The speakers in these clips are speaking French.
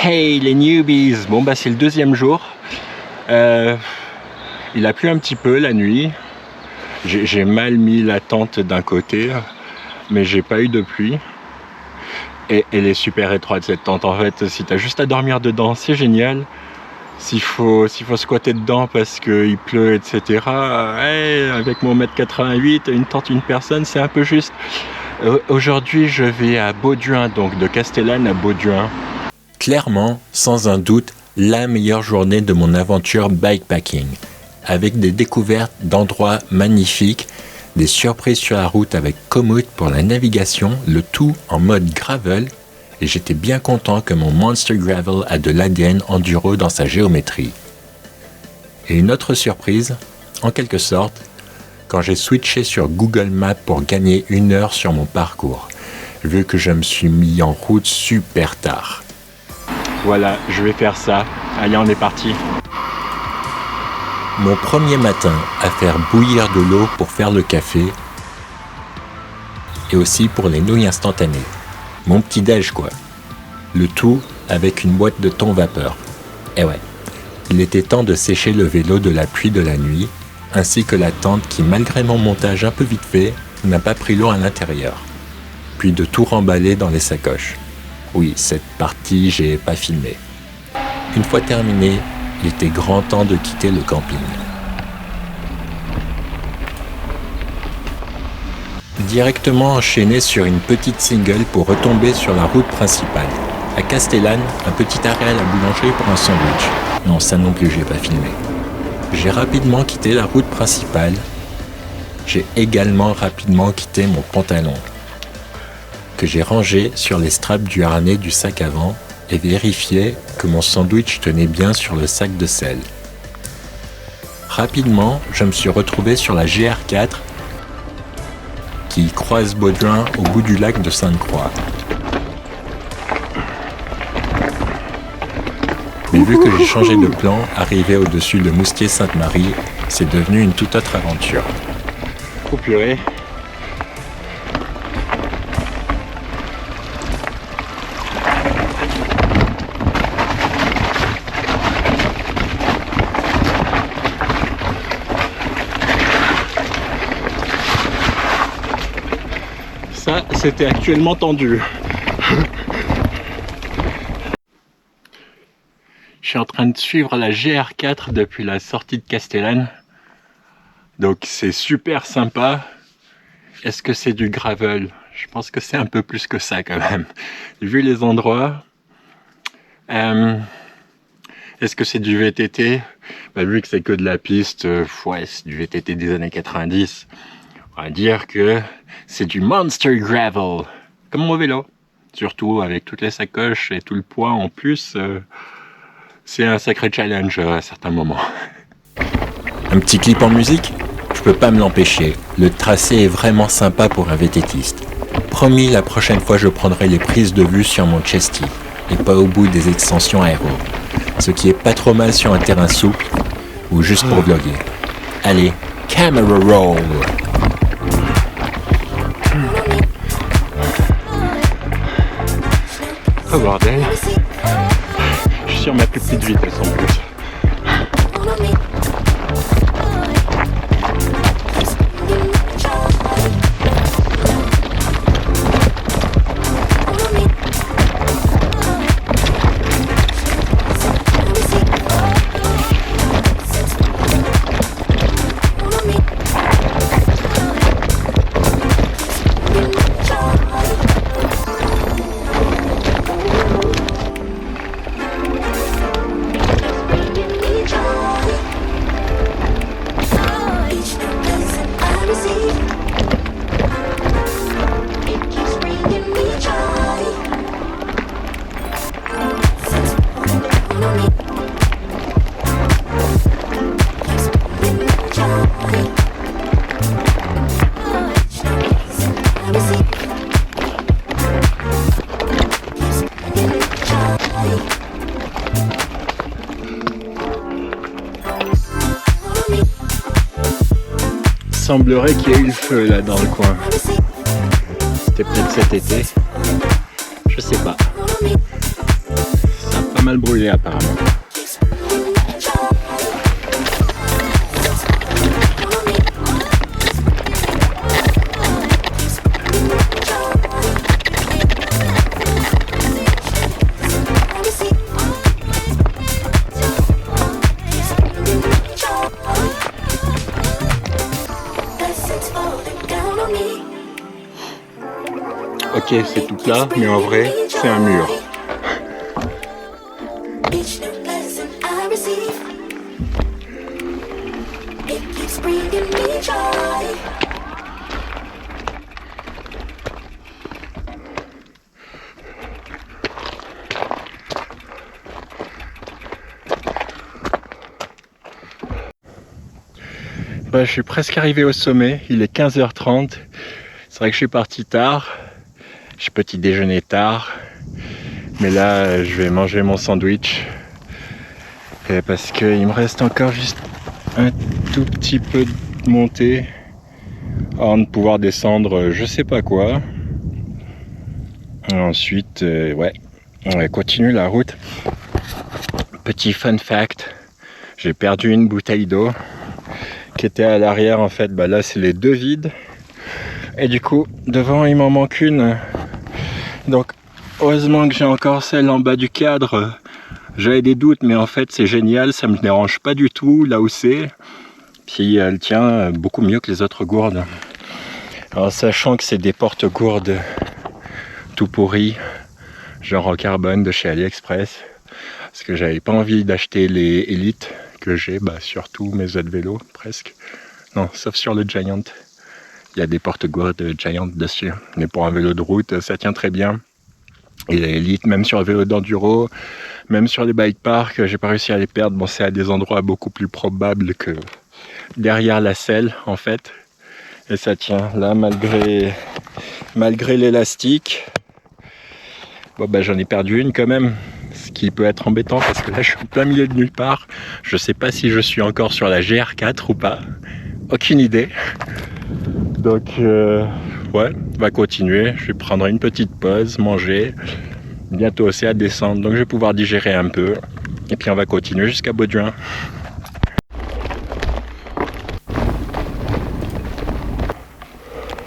Hey les newbies! Bon bah c'est le deuxième jour. Il a plu un petit peu la nuit. J'ai mal mis la tente d'un côté, mais j'ai pas eu de pluie. Et elle est super étroite cette tente en fait. Si t'as juste à dormir dedans, c'est génial. S'il faut squatter dedans parce qu'il pleut, etc. Avec mon 1m88, une tente, une personne, c'est un peu juste. Aujourd'hui, je vais à Bauduin, donc de Castellane à Bauduin. Clairement, sans un doute, la meilleure journée de mon aventure bikepacking. Avec des découvertes d'endroits magnifiques, des surprises sur la route avec Komoot pour la navigation, le tout en mode gravel. Et j'étais bien content que mon Monster Gravel a de l'ADN enduro dans sa géométrie. Et une autre surprise, en quelque sorte, quand j'ai switché sur Google Maps pour gagner 1 heure sur mon parcours, vu que je me suis mis en route super tard. Voilà, je vais faire ça. Allez, on est parti. Mon premier matin à faire bouillir de l'eau pour faire le café et aussi pour les nouilles instantanées. Mon petit déj quoi. Le tout avec une boîte de thon vapeur. Et ouais, il était temps de sécher le vélo de la pluie de la nuit, ainsi que la tente qui, malgré mon montage un peu vite fait, n'a pas pris l'eau à l'intérieur. Puis de tout remballer dans les sacoches. Oui, cette partie, j'ai pas filmé. Une fois terminé, il était grand temps de quitter le camping. Directement enchaîné sur une petite single pour retomber sur la route principale. À Castellane, un petit arrêt à la boulangerie pour un sandwich. Non, ça non plus, j'ai pas filmé. J'ai rapidement quitté la route principale. J'ai également rapidement quitté mon pantalon, que j'ai rangé sur les straps du harnais du sac avant et vérifié que mon sandwich tenait bien sur le sac de sel. Rapidement, je me suis retrouvé sur la GR4 qui croise Bauduin au bout du lac de Sainte-Croix. Mais vu que j'ai changé de plan, arrivé au-dessus de Moustier-Sainte-Marie, c'est devenu une toute autre aventure. Oh purée. Ça, c'était actuellement tendu. Je suis en train de suivre la GR4 depuis la sortie de Castellane. Donc c'est super sympa. Est-ce que c'est du gravel? Je pense que c'est un peu plus que ça quand même. Vu les endroits. Est-ce que c'est du VTT? Vu que c'est que de la piste, ouais, c'est du VTT des années 90. On va dire que c'est du Monster Gravel, comme mon vélo. Surtout avec toutes les sacoches et tout le poids en plus, c'est un sacré challenge à certains moments. Un petit clip en musique? Je peux pas me l'empêcher. Le tracé est vraiment sympa pour un VTTiste. Promis, la prochaine fois je prendrai les prises de vue sur mon chesty et pas au bout des extensions aéro. Ce qui est pas trop mal sur un terrain souple ou juste pour vlogger. Allez, camera roll! Oh bordel. Je suis sur ma plus petite vitesse en plus. Semblerait qu'il y ait eu le feu là dans le coin. C'était peut-être cet été. Je sais pas. Ça mal brûlé apparemment. Ok, c'est tout plat, mais en vrai, c'est un mur. Bah, je suis presque arrivé au sommet, il est 15h30. C'est vrai que je suis parti tard. J'ai petit déjeuner tard, mais là je vais manger mon sandwich parce qu'il me reste encore juste un tout petit peu de montée avant de pouvoir descendre je sais pas quoi. Ensuite, ouais, on va continuer la route. Petit fun fact, j'ai perdu une bouteille d'eau qui était à l'arrière en fait. Bah là c'est les deux vides et du coup devant il m'en manque une. Donc heureusement que j'ai encore celle en bas du cadre. J'avais des doutes mais en fait c'est génial, ça me dérange pas du tout là où c'est. Puis elle tient beaucoup mieux que les autres gourdes. Alors sachant que c'est des porte-gourdes tout pourris, genre en carbone de chez AliExpress, parce que j'avais pas envie d'acheter les Elite que j'ai, bah sur tous mes autres vélos presque. Non, sauf sur le Giant. Il y a des porte-gourdes Giant dessus. Mais pour un vélo de route, ça tient très bien. Et les Elite, même sur le vélo d'enduro, même sur les bike parks, j'ai pas réussi à les perdre. Bon, c'est à des endroits beaucoup plus probables que derrière la selle, en fait. Et ça tient là, malgré l'élastique. Bon, bah, j'en ai perdu une quand même. Ce qui peut être embêtant parce que là, je suis en plein milieu de nulle part. Je sais pas si je suis encore sur la GR4 ou pas. Aucune idée. Donc ouais, on va continuer. Je vais prendre une petite pause, manger. Bientôt c'est à descendre, donc je vais pouvoir digérer un peu. Et puis on va continuer jusqu'à Bauduin.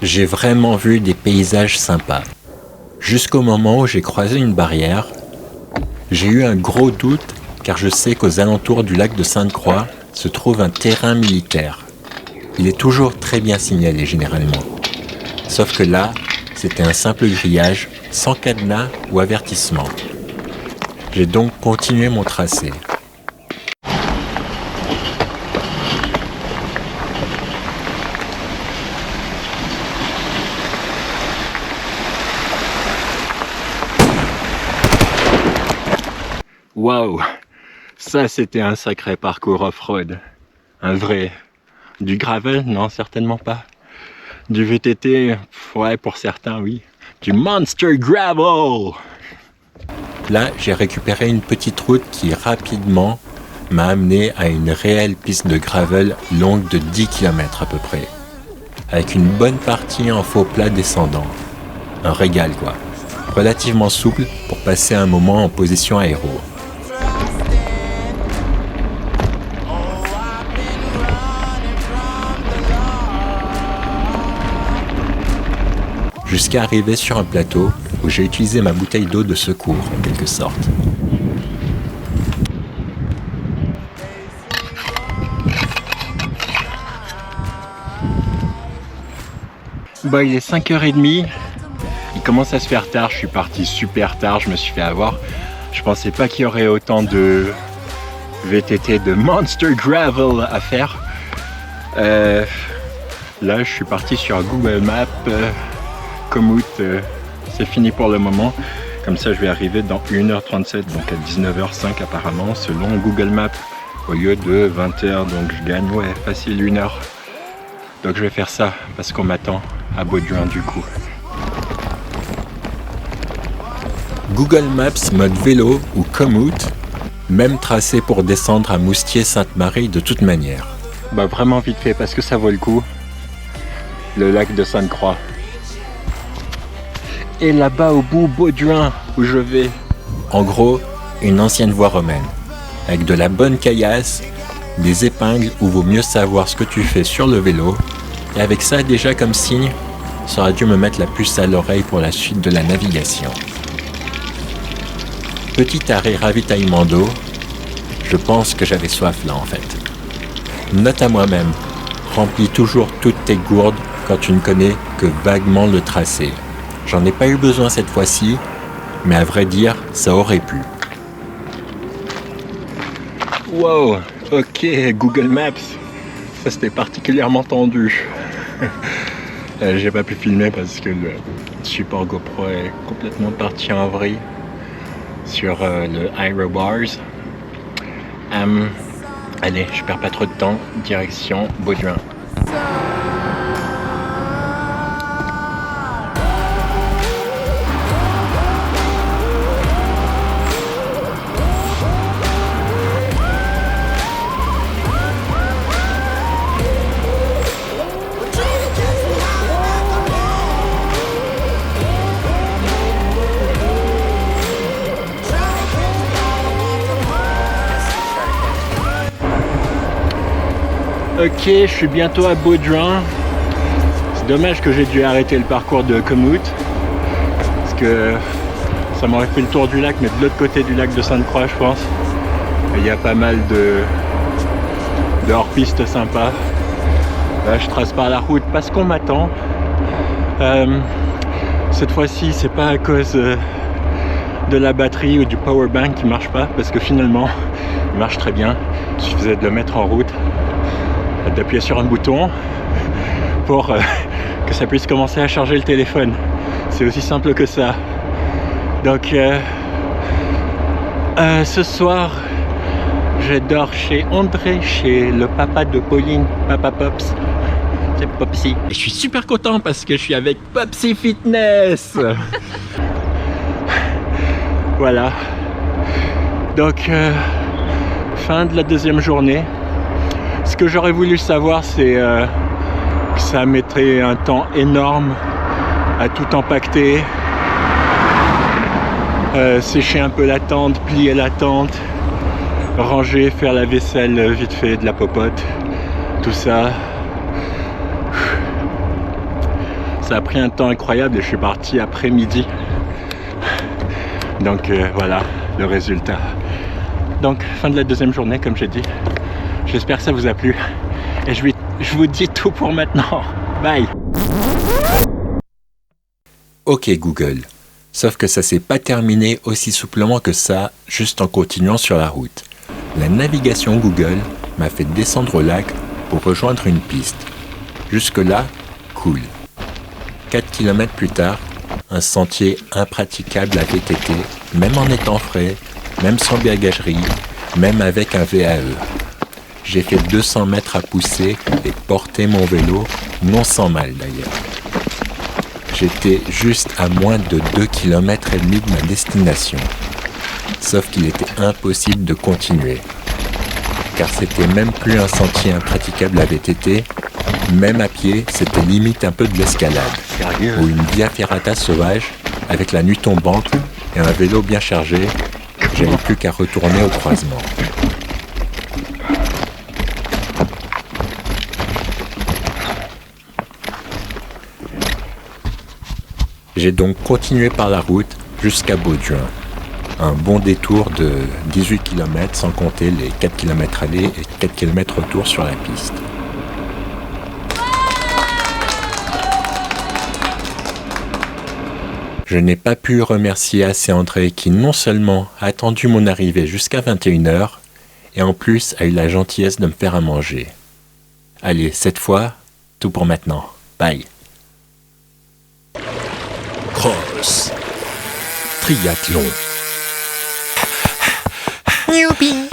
J'ai vraiment vu des paysages sympas. Jusqu'au moment où j'ai croisé une barrière, j'ai eu un gros doute car je sais qu'aux alentours du lac de Sainte-Croix se trouve un terrain militaire. Il est toujours très bien signalé généralement. Sauf que là, c'était un simple grillage, sans cadenas ou avertissement. J'ai donc continué mon tracé. Waouh, ça c'était un sacré parcours off-road. Un vrai. Du gravel? Non, certainement pas. Du VTT? Ouais, pour certains, oui. Du Monster Gravel! Là, j'ai récupéré une petite route qui rapidement m'a amené à une réelle piste de gravel longue de 10 km à peu près, avec une bonne partie en faux plat descendant. Un régal quoi, relativement souple pour passer un moment en position aéro. Jusqu'à arriver sur un plateau où j'ai utilisé ma bouteille d'eau de secours en quelque sorte. Bah, il est 5h30, il commence à se faire tard, je suis parti super tard, je me suis fait avoir. Je pensais pas qu'il y aurait autant de VTT de Monster Gravel à faire. Là, je suis parti sur Google Maps. Komoot, c'est fini pour le moment. Comme ça, je vais arriver dans 1h37, donc à 19h05 apparemment, selon Google Maps, au lieu de 20h. Donc je gagne, ouais, facile 1 heure. Donc je vais faire ça, parce qu'on m'attend à Bauduin du coup. Google Maps mode vélo ou Komoot, même tracé pour descendre à Moustier-Sainte-Marie de toute manière. Bah vraiment vite fait, parce que ça vaut le coup. Le lac de Sainte-Croix. Et là-bas au bout, Bauduin, où je vais. En gros, une ancienne voie romaine, avec de la bonne caillasse, des épingles où vaut mieux savoir ce que tu fais sur le vélo, et avec ça déjà comme signe, ça aurait dû me mettre la puce à l'oreille pour la suite de la navigation. Petit arrêt ravitaillement d'eau, je pense que j'avais soif là en fait. Note à moi-même, remplis toujours toutes tes gourdes quand tu ne connais que vaguement le tracé. J'en ai pas eu besoin cette fois-ci, mais à vrai dire, ça aurait pu. Wow, ok, Google Maps, ça c'était particulièrement tendu. J'ai pas pu filmer parce que le support GoPro est complètement parti en vrille sur le Aero Bars. Allez, je perds pas trop de temps, direction Baudruin. Ok, je suis bientôt à Baudruin. C'est dommage que j'ai dû arrêter le parcours de Komoot, parce que ça m'aurait fait le tour du lac, mais de l'autre côté du lac de Sainte-Croix, je pense. Il y a pas mal de hors-piste sympas. Là, je trace par la route parce qu'on m'attend. Cette fois-ci, c'est pas à cause de la batterie ou du power bank qui marche pas, parce que finalement, il marche très bien. Il suffisait de le mettre en route, d'appuyer sur un bouton pour que ça puisse commencer à charger le téléphone. C'est aussi simple que ça. Donc ce soir je dors chez André, chez le papa de Pauline, Papa Pops. C'est Popsy. Et je suis super content parce que je suis avec Popsy Fitness. Voilà. Donc fin de la deuxième journée. Ce que j'aurais voulu savoir, c'est que ça mettrait un temps énorme à tout empaqueter, sécher un peu la tente, plier la tente, ranger, faire la vaisselle vite fait, de la popote, tout ça. Ça a pris un temps incroyable et je suis parti après-midi. Donc voilà le résultat. Donc fin de la deuxième journée, comme j'ai dit. J'espère que ça vous a plu. Et je vous dis tout pour maintenant. Bye. Ok Google, sauf que ça s'est pas terminé aussi souplement que ça, juste en continuant sur la route. La navigation Google m'a fait descendre au lac pour rejoindre une piste. Jusque-là, cool. 4 km plus tard, un sentier impraticable à VTT, même en étant frais, même sans bagagerie, même avec un VAE. J'ai fait 200 mètres à pousser et porter mon vélo, non sans mal d'ailleurs. J'étais juste à moins de 2,5 km de ma destination. Sauf qu'il était impossible de continuer. Car c'était même plus un sentier impraticable à VTT, même à pied, c'était limite un peu de l'escalade. Ou une via ferrata sauvage, avec la nuit tombante et un vélo bien chargé, j'avais plus qu'à retourner au croisement. J'ai donc continué par la route jusqu'à Baudruin. Un bon détour de 18 km sans compter les 4 km aller et 4 km retour sur la piste. Je n'ai pas pu remercier assez André qui non seulement a attendu mon arrivée jusqu'à 21h et en plus a eu la gentillesse de me faire à manger. Allez, cette fois, tout pour maintenant. Bye. Cross. Triathlon. Youpi.